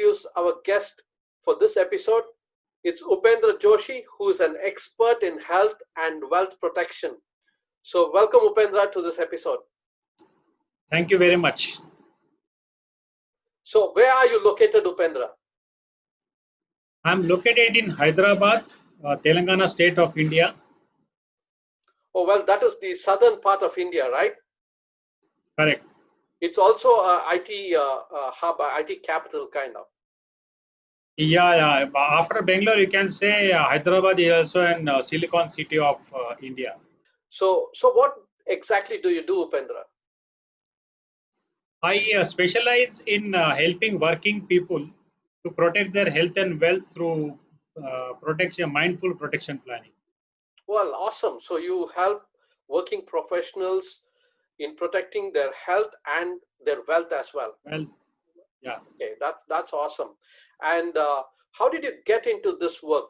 introduce our guest for this episode. It's Upendra Joshi, who's an expert in health and wealth protection. So welcome, Upendra, to this episode. Thank you very much. So where are you located, Upendra? I'm located in Hyderabad, Telangana state of India. Oh, well, that is the southern part of India, right? Correct. It's also a IT hub, IT capital, kind of. Yeah. After Bangalore, you can say Hyderabad is also in Silicon City of India. So what exactly do you do, Upendra? I specialize in helping working people to protect their health and wealth through mindful protection planning. Well, awesome. So you help working professionals in protecting their health and their wealth as well. Well, yeah. Okay, that's awesome. And how did you get into this work?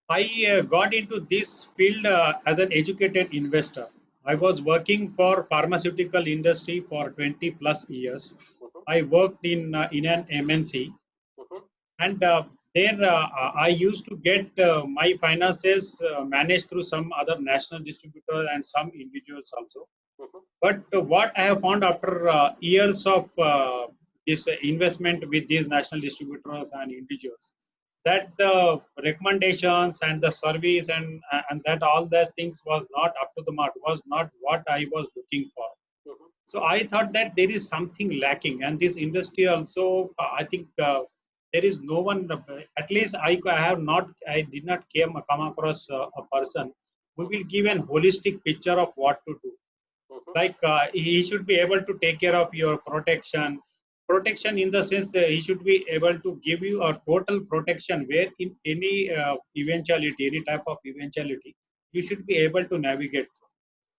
I got into this field as an educated investor. I was working for pharmaceutical industry for 20 plus years. I worked in an MNC, and there I used to get my finances managed through some other national distributors and some individuals also. But what I have found after years of this investment with these national distributors and individuals, that the recommendations and the service and that all those things was not up to the mark, was not what I was looking for. So I thought that there is something lacking, and this industry also, I think there is no one. At least I did not come across a person who will give an holistic picture of what to do. Like he should be able to take care of your protection in the sense he should be able to give you a total protection where in any eventuality, any type of eventuality, you should be able to navigate through.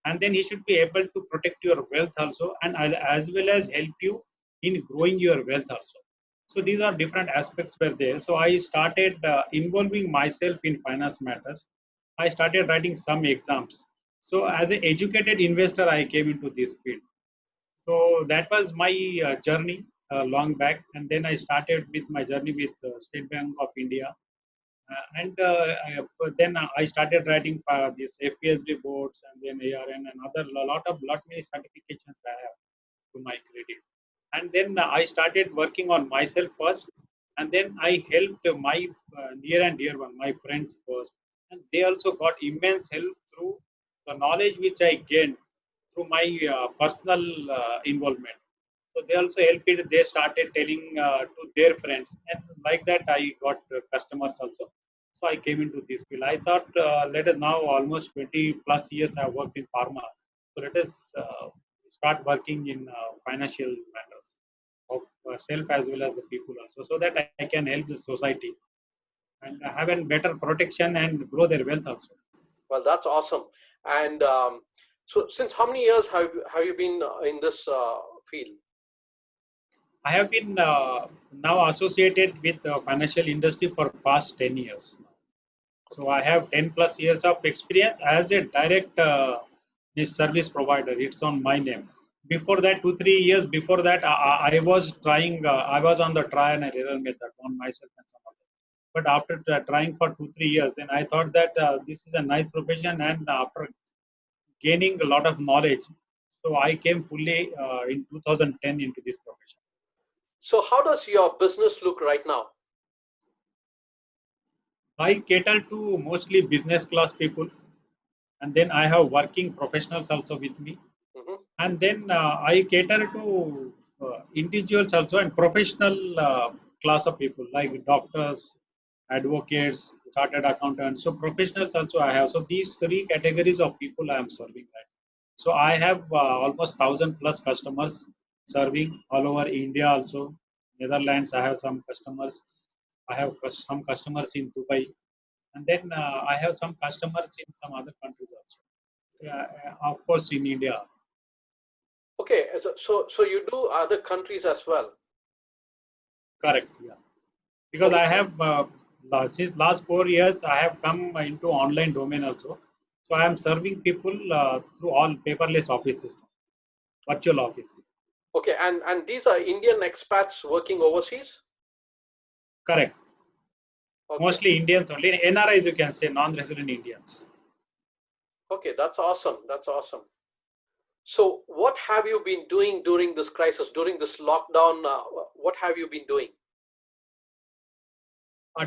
And then he should be able to protect your wealth also, and as well as help you in growing your wealth also. So these are different aspects were there. So I started involving myself in finance matters. I started writing some exams. So as an educated investor, I came into this field. So that was my journey long back, and then I started with my journey with State Bank of India, then I started writing these FPSB boards and then ARN and other lot many certifications I have to my credit. And then I started working on myself first, and then I helped my near and dear one, my friends first, and they also got immense help through the knowledge which I gained through my personal involvement. So they also helped it. They started telling to their friends, and like that I got customers also. So I came into this field. I thought let us now almost 20 plus years I have worked in pharma. So let us start working in financial matters of self as well as the people also, so that I can help the society and have a better protection and grow their wealth also. Well, that's awesome. And so since how many years have you been in this field? I have been now associated with the financial industry for past 10 years. So I have 10 plus years of experience as a direct this service provider. It's on my name. Before that, 2-3 years before that, I was trying. I was on the try and error method on myself and some others. But after trying for 2-3 years, then I thought that this is a nice profession, and after gaining a lot of knowledge, so I came fully in 2010 into this profession. So how does your business look right now? I cater to mostly business class people, and then I have working professionals also with me, and then I cater to individuals also and professional class of people like doctors, advocates, chartered accountants. So professionals also I have. So these three categories of people I am serving right. So I have almost 1,000 plus customers serving all over India also. Netherlands I have some customers. I have some customers in Dubai, and then I have some customers in some other countries also. Yeah, of course in India. Okay, so you do other countries as well. Correct. Yeah, because I have since last 4 years I have come into online domain also. So I am serving people through all paperless office system, virtual office. Okay, and these are Indian expats working overseas? Correct. Okay. Mostly Indians only. NRIs, you can say, non-resident Indians. Okay, that's awesome. That's awesome. So what have you been doing during this crisis, during this lockdown? What have you been doing?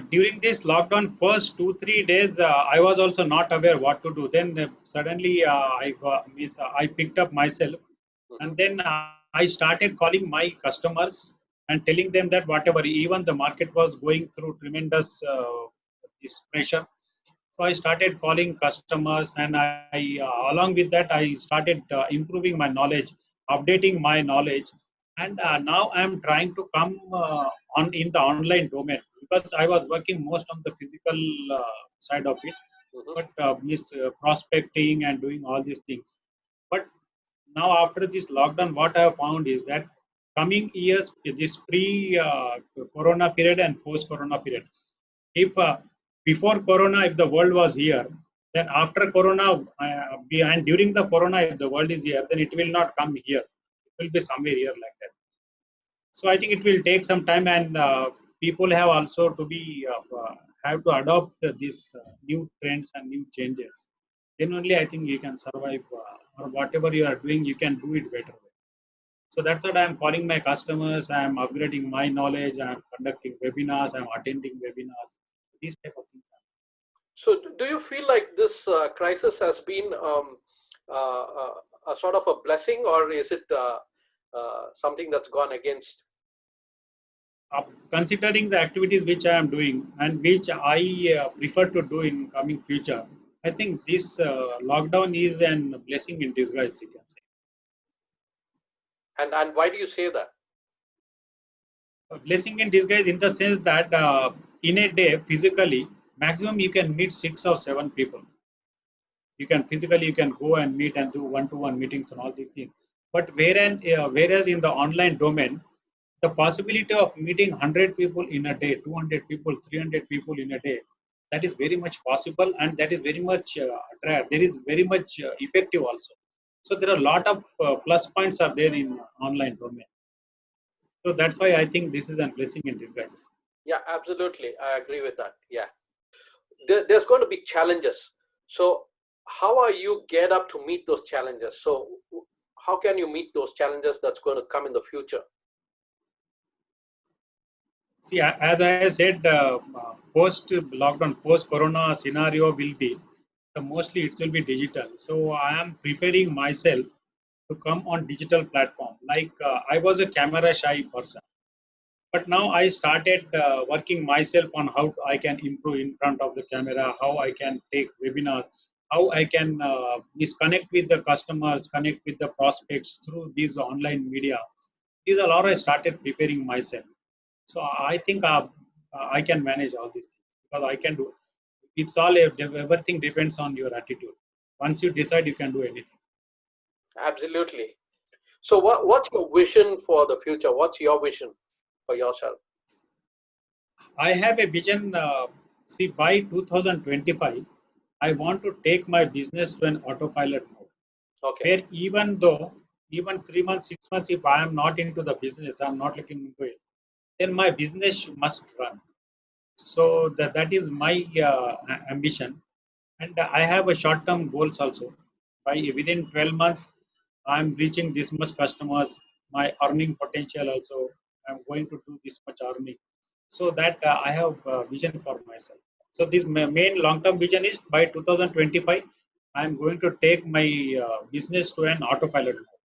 During this lockdown, first 2 3 days, I was also not aware what to do. Then suddenly, I picked up myself, and then I started calling my customers and telling them that whatever, even the market was going through tremendous this pressure. So I started calling customers, and along with that, I started improving my knowledge, updating my knowledge, and now I am trying to come on in the online domain, because I was working most on the physical side of it, but prospecting and doing all these things. But now after this lockdown, what I have found is that coming years, this pre-corona period and post-corona period, if before corona, if the world was here, then after corona and during the corona, if the world is here, then it will not come here. It will be somewhere here like that. So I think it will take some time, and people have also to be have to adopt these new trends and new changes. Then only I think you can survive, or whatever you are doing, you can do it better. So that's what I'm calling my customers. I'm upgrading my knowledge. I'm conducting webinars. I'm attending webinars. These type of things. So do you feel like this crisis has been a sort of a blessing, or is it something that's gone against? Considering the activities which I am doing and which I prefer to do in coming future, I think this lockdown is a blessing in disguise, you can say. And why do you say that? A blessing in disguise in the sense that in a day, physically, maximum you can meet 6 or 7 people. You can physically, you can go and meet and do one-to-one meetings and all these things. But whereas in the online domain, the possibility of meeting 100 people in a day, 200 people, 300 people in a day, that is very much possible, and that is very much there is very much effective also. So there are a lot of plus points are there in online domain. So that's why I think this is a blessing in disguise. Yeah, absolutely. I agree with that. Yeah. There's going to be challenges. So how are you geared up to meet those challenges? So how can you meet those challenges that's going to come in the future? See, as I said, post lockdown, post corona scenario will be mostly it will be digital. So I am preparing myself to come on digital platform. Like I was a camera shy person, but now I started working myself on how I can improve in front of the camera, how I can take webinars, how I can connect with the customers, connect with the prospects through these online media. These are all I started preparing myself. So I think I can manage all these things because I can do. It's all everything depends on your attitude. Once you decide, you can do anything. Absolutely. So what's your vision for the future? What's your vision for yourself? I have a vision. See, by 2025, I want to take my business to an autopilot mode, Okay. where even 3 months, 6 months, if I am not into the business, I'm not looking into it, then my business must run. So that is my ambition, and I have a short-term goals also. By within 12 months, I'm reaching this much customers. My earning potential also, I'm going to do this much earning. So that I have vision for myself. So this main long-term vision is by 2025, I'm going to take my business to an autopilot mode.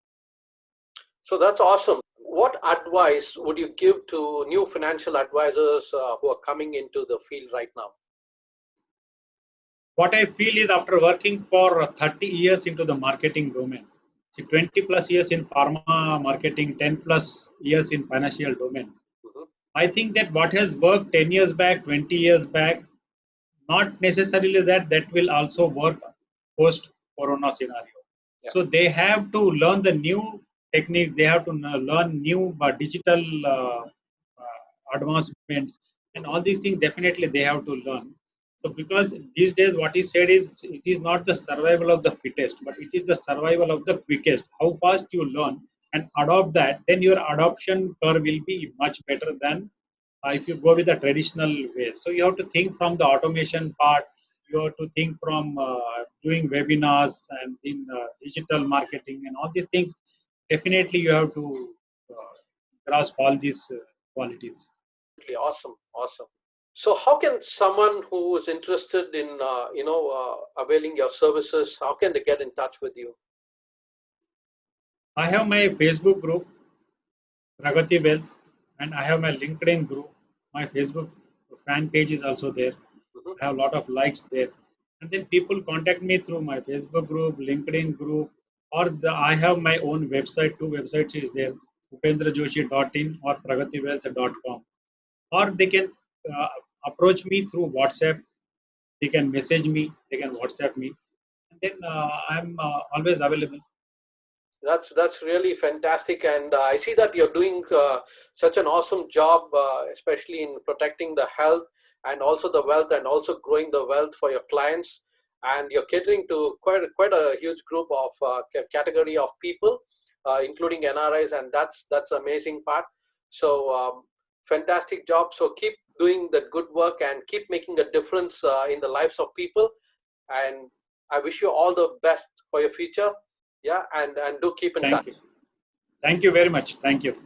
So that's awesome. What advice would you give to new financial advisors who are coming into the field right now? What I feel is after working for 30 years into the marketing domain, see 20 plus years in pharma marketing, 10 plus years in financial domain, Mhm. I think that what has worked 10 years back, 20 years back, not necessarily that will also work post corona scenario. Yeah. So they have to learn the new techniques, they have to learn new digital advancements, and all these things definitely they have to learn. So because these days what is said is it is not the survival of the fittest, but it is the survival of the quickest. How fast you learn and adopt that, then your adoption curve will be much better than if you go with the traditional way. So you have to think from the automation part. You have to think from doing webinars and in digital marketing and all these things. Definitely, you have to grasp all these qualities. Awesome, awesome. So how can someone who is interested in availing your services, how can they get in touch with you? I have my Facebook group, Pragati Wealth, and I have my LinkedIn group. My Facebook fan page is also there. Mhm. I have a lot of likes there. And then people contact me through my Facebook group, LinkedIn group, or I have my own website. Two websites is there, upendrajoshi.in or pragatiwealth.com. Or they can uh, approach me through WhatsApp. They can message me. They can WhatsApp me. And then I'm always available. That's really fantastic, and I see that you're doing such an awesome job, especially in protecting the health and also the wealth, and also growing the wealth for your clients. And you're catering to quite a huge group of category of people, including NRIs, and that's amazing part. So fantastic job. So keep doing the good work and keep making a difference in the lives of people. And I wish you all the best for your future. Yeah, and do keep in Thank touch. you. Thank you very much. Thank you.